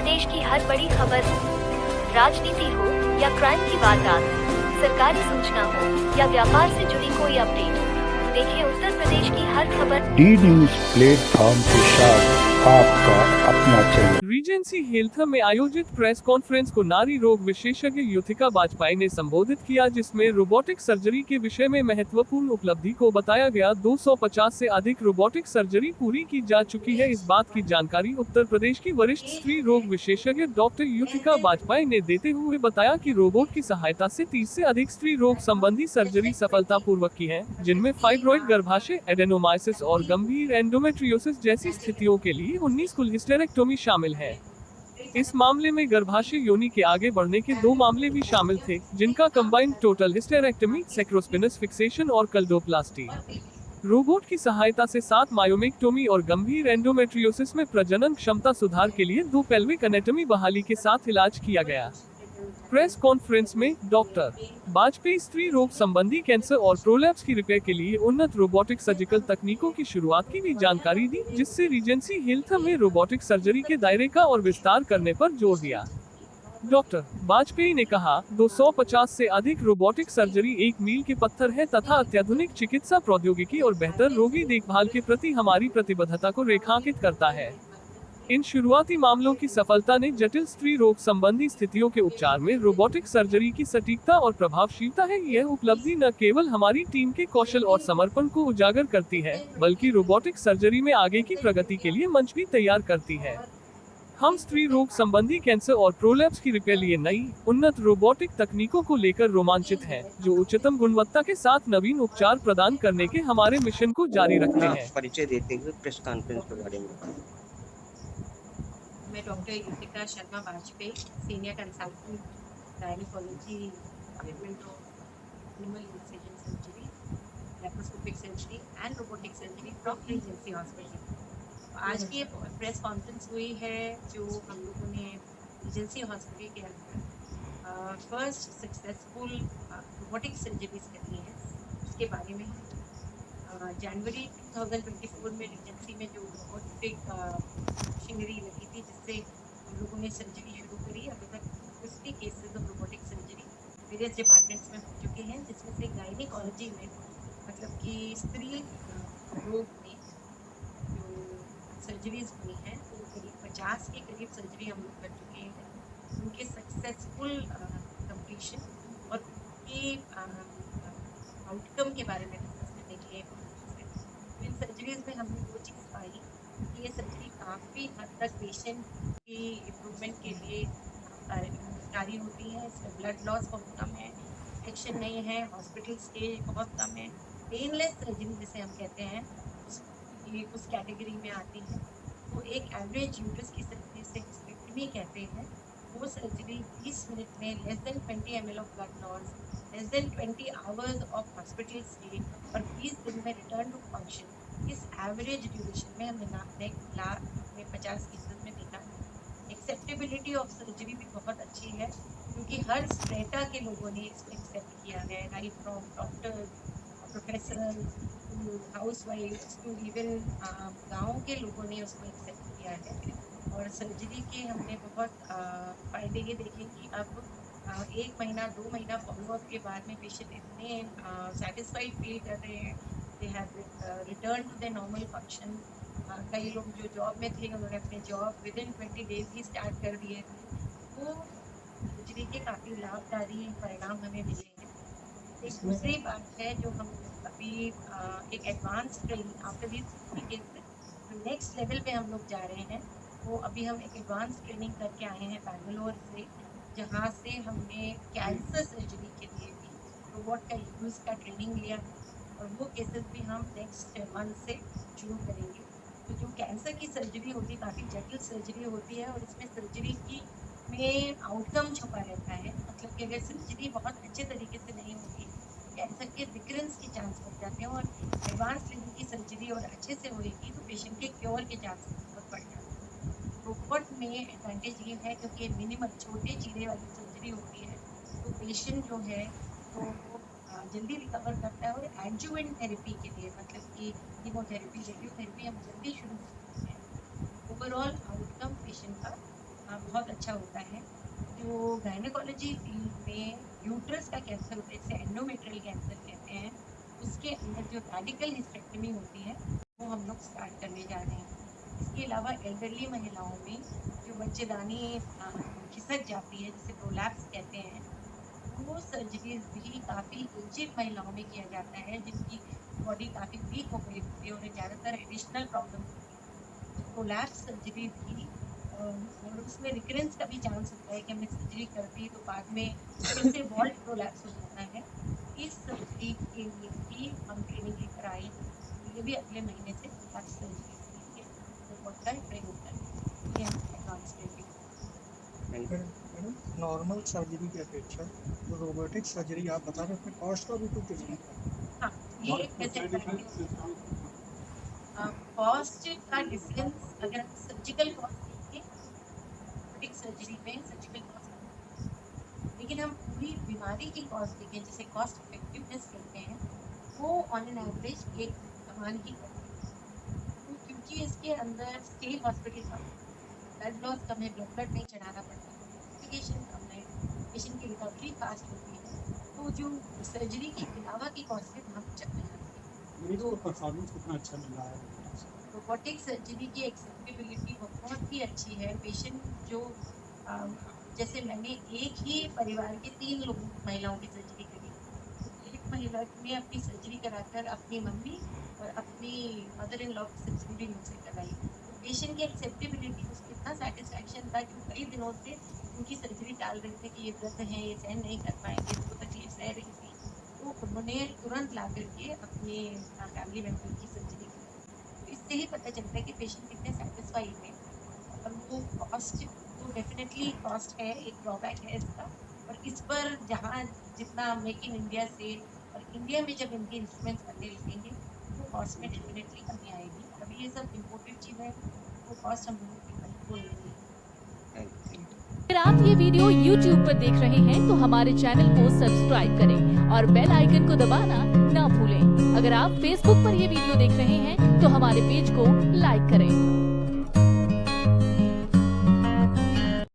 प्रदेश की हर बड़ी खबर हो, राजनीति हो या क्राइम की वारदात, सरकारी सूचना हो या व्यापार से जुड़ी कोई अपडेट, देखिए उत्तर प्रदेश की हर खबर डी न्यूज प्लेटफॉर्म के साथ आपका अपना चैनल। रीजेंसी हेल्थ में आयोजित प्रेस कॉन्फ्रेंस को नारी रोग विशेषज्ञ युथिका वाजपेयी ने संबोधित किया, जिसमें रोबोटिक सर्जरी के विषय में महत्वपूर्ण उपलब्धि को बताया गया। 250 से अधिक रोबोटिक सर्जरी पूरी की जा चुकी है। इस बात की जानकारी उत्तर प्रदेश की वरिष्ठ स्त्री रोग विशेषज्ञ डॉक्टर युथिका वाजपेयी ने देते हुए बताया कि रोबोट की सहायता से 30 से अधिक स्त्री रोग संबंधी सर्जरी सफलतापूर्वक की है, जिनमें फाइब्रॉइड गर्भाशय, एडेनोमाइसिस और गंभीर एंडोमेट्रियोसिस जैसी स्थितियों के लिए 19 कुल हिस्टेरेक्टोमी शामिल है। इस मामले में गर्भाशय योनि के आगे बढ़ने के 2 मामले भी शामिल थे, जिनका कंबाइंड टोटल हिस्टेरेक्टमी, सैक्रोस्पिनस फिक्सेशन और कल्डोप्लास्टी। रोबोट की सहायता से 7 मायोमेक्टोमी और गंभीर एंडोमेट्रियोसिस में प्रजनन क्षमता सुधार के लिए 2 पेल्विक एनाटॉमी बहाली के साथ इलाज किया गया। प्रेस कॉन्फ्रेंस में डॉक्टर वाजपेयी स्त्री रोग संबंधी कैंसर और प्रोलैप्स की रिपेयर के लिए उन्नत रोबोटिक सर्जिकल तकनीकों की शुरुआत की भी जानकारी दी, जिससे रीजेंसी हेल्थ में रोबोटिक सर्जरी के दायरे का और विस्तार करने पर जोर दिया। डॉक्टर वाजपेयी ने कहा, 250 से अधिक रोबोटिक सर्जरी एक मील के पत्थर है तथा अत्याधुनिक चिकित्सा प्रौद्योगिकी और बेहतर रोगी देखभाल के प्रति हमारी प्रतिबद्धता को रेखांकित करता है। इन शुरुआती मामलों की सफलता ने जटिल स्त्री रोग संबंधी स्थितियों के उपचार में रोबोटिक सर्जरी की सटीकता और प्रभावशीलता है। यह उपलब्धि न केवल हमारी टीम के कौशल और समर्पण को उजागर करती है, बल्कि रोबोटिक सर्जरी में आगे की प्रगति के लिए मंच भी तैयार करती है। हम स्त्री रोग संबंधी कैंसर और प्रोलैप्स की रिपेयर लिए नई उन्नत रोबोटिक तकनीकों को लेकर रोमांचित हैं, जो उच्चतम गुणवत्ता के साथ नवीन उपचार प्रदान करने के हमारे मिशन को जारी रखते हैं। परिचय देते हुए प्रेस कॉन्फ्रेंस के बारे में मैं doctor Yuthika Sharma Vajpayee, senior consultant gynaecology department of animal incision surgery, laparoscopic surgery and robotic surgery from Regency hospital. आज की ये प्रेस कॉन्फ्रेंस हुई है जो हम लोगों ने रीजेंसी हॉस्पिटल के अंदर फर्स्ट सक्सेसफुल रोबोटिक सर्जरीज करी है, उसके बारे में जनवरी 2024 में रीजेंसी में जो रोबोटिक मशीनरी लगी थी, जिससे हम लोगों ने सर्जरी शुरू करी। अभी तक 50 cases of robotic surgery various departments में हो चुके हैं, जिसमें से गायनेकोलॉजी में मतलब कि स्त्री रोग में जो सर्जरीज हुई हैं वो करीब 50 के करीब सर्जरी हम लोग कर चुके हैं। उनके सक्सेसफुल कंप्लीशन और उनकी आउटकम के बारे में डिस्कस करने के लिए इन सर्जरीज में हमने वो चीज़ पाई कि ये सर्जरी काफ़ी हद तक पेशेंट की इम्प्रूवमेंट के लिए कारी होती है। इसमें ब्लड लॉस बहुत कम है, इन्फेक्शन नहीं है, हॉस्पिटल स्टे बहुत कम है। पेनलेस सर्जरी जिसे हम कहते हैं उस कैटेगरी में आती है। तो एक एवरेज यूट्रस की सर्जरी से हिस्टेरेक्टमी कहते हैं, वो सर्जरी 20 मिनट में less than 20 ml of blood loss, less than 20 hours of hospital stay और 20 दिन में रिटर्न टू फंक्शन, इस एवरेज ड्यूरेशन में हमने अपने 50 केसेस में देखा। एक्सेप्टेबिलिटी ऑफ सर्जरी भी बहुत अच्छी है, क्योंकि हर स्ट्रेटा के लोगों ने इसको एक्सेप्ट किया है, right from doctor, professor to house wife to even गाँव के लोगों ने उसको एक्सेप्ट किया है। और सर्जरी के हमने बहुत फ़ायदे ये देखे कि अब 1 महीना 2 महीना फॉलोअप के बाद में पेशेंट इतने सेटिस्फाइड फील कर रहे हैं, they have return to the normal function. कई लोग जो जॉब में थे उन्होंने अपने जॉब विदिन 20 डेज ही स्टार्ट कर दिए थे। तो सर्जरी के काफ़ी लाभकारी परिणाम हमें मिले हैं। एक दूसरी बात है जो हम अभी एक एडवांस ट्रेनिंग आफ्टर दिस जो नेक्स्ट लेवल पे हम लोग जा रहे हैं, वो अभी हम एक एडवांस ट्रेनिंग करके आए हैं बैंगलोर से, जहाँ से हमने कैंसर सर्जरी के लिए भी रोबोट का यूज़ का ट्रेनिंग लिया है और वो केसेस भी हम नेक्स्ट मंथ से शुरू करेंगे। तो जो कैंसर की सर्जरी होती है काफ़ी जटिल सर्जरी होती है और इसमें सर्जरी की में आउटकम छुपा रहता है। मतलब कि अगर सर्जरी बहुत अच्छे तरीके से नहीं होगी, कैंसर के रिकरेंस के चांस बढ़ जाते हैं, और एडवांस लेवल की सर्जरी और अच्छे से होएगी तो पेशेंट के क्योर के चांसेस बहुत बढ़ जाते हैं। रोबोट में एडवांटेज ये है क्योंकि मिनिमल छोटे चीरे वाली सर्जरी होती है, तो पेशेंट जो है तो जल्दी रिकवर करता है। और एडजुवेंट थेरेपी के लिए मतलब कि कीमोथेरेपी, रेडियोथेरेपी हम जल्दी शुरू करते हैं। ओवरऑल आउटकम पेशेंट का बहुत अच्छा होता है। जो गायनेकोलॉजी फील्ड में यूट्रस का कैंसर होता है, जिसे एंडोमेट्रियल कैंसर कहते हैं, उसके अंदर जो रेडिकल हिस्टेक्टमी होती है वो हम लोग स्टार्ट करने जा रहे हैं। इसके अलावा एल्डरली महिलाओं में जो बच्चेदानी खिसक जाती है, जिसे प्रोलैप्स कहते हैं, वो सर्जरीज भी काफ़ी एजेड महिलाओं में किया जाता है, जिनकी बॉडी काफ़ी वीक हो गई होती है, उन्हें ज़्यादातर एडिशनल प्रॉब्लम होती है। प्रोलैप्स सर्जरी भी और उसमें रिकरेंस का भी चांस होता है कि हमने सर्जरी कर दी तो बाद में फिर से वॉल्ट प्रोलैप्स हो जाता है। इस सर्जरी के लिए भी हम ट्रेनिंग लेकर आए, ये भी अगले महीने से प्रोलैप्स सर्जरी के लिए रोबोट का ट्रेन होता है। ये हम advance training. Madam, normal surgery की अपेक्षा जो रोबोटिक सर्जरी आप बता रहे हैं, कॉस्ट का भी कुछ डिफरेंस है? हाँ, ये एक कॉस्ट का डिफरेंस अगर हम सर्जिकल कॉस्ट देखें, रोबोटिक सर्जरी में सर्जिकल कॉस्ट, लेकिन हम पूरी बीमारी की कॉस्ट देखें, जिसे कॉस्ट इफेक्टिवनेस कहते हैं, वो ऑन एन एवरेज एक समान ही करते हैं। तो क्योंकि इसके अंदर स्टे हॉस्पिटल कम, ब्लड लॉस कम है, ब्लड नहीं चढ़ाना पड़ता, कॉम्प्लिकेशन कम है, पेशेंट की रिकवरी फास्ट होती है, तो जो सर्जरी के अलावा की कॉस्ट है वहाँ चल रही है। तो परफॉर्मेंस कितना अच्छा मिल रहा है? रोबोटिक सर्जरी की एक्सेप्टेबिलिटी बहुत ही अच्छी है। पेशेंट जो जैसे मैंने एक ही परिवार के 3 महिलाओं की सर्जरी करी, एक महिला ने अपनी सर्जरी कराकर अपनी मम्मी और अपनी मदर इन लॉ की सर्जरी भी मुझसे कराई। तो पेशेंट की एक्सेप्टेबिलिटी, उसको इतना सेटिस्फैक्शन था कि कई दिनों से उनकी सर्जरी टाल रहे थे कि ये दर्द है, ये सहन नहीं कर पाएंगे, उनको तकलीफ सह रही थी, तो उन्होंने तुरंत ला करके अपने फैमिली मेम्बर की सर्जरी की। तो इससे ही पता चलता है कि पेशेंट कितने सेटिस्फाइड हैं। और वो कॉस्ट तो डेफिनेटली कॉस्ट है, एक ड्रॉबैक है इसका, और इस पर जहाँ जितना मेक इन इंडिया से और इंडिया में जब इनके इंस्ट्रूमेंट्स बनने लगेंगे तो कॉस्ट में डेफिनेटली कमी आएगी। अभी ये सब इम्पोर्टेड चीज़ें, वो कॉस्ट हम लोगों की कंट्रोल नहीं है। अगर आप ये वीडियो YouTube पर देख रहे हैं तो हमारे चैनल को सब्सक्राइब करें और बेल आइकन को दबाना ना भूलें। अगर आप Facebook पर ये वीडियो देख रहे हैं तो हमारे पेज को लाइक करें।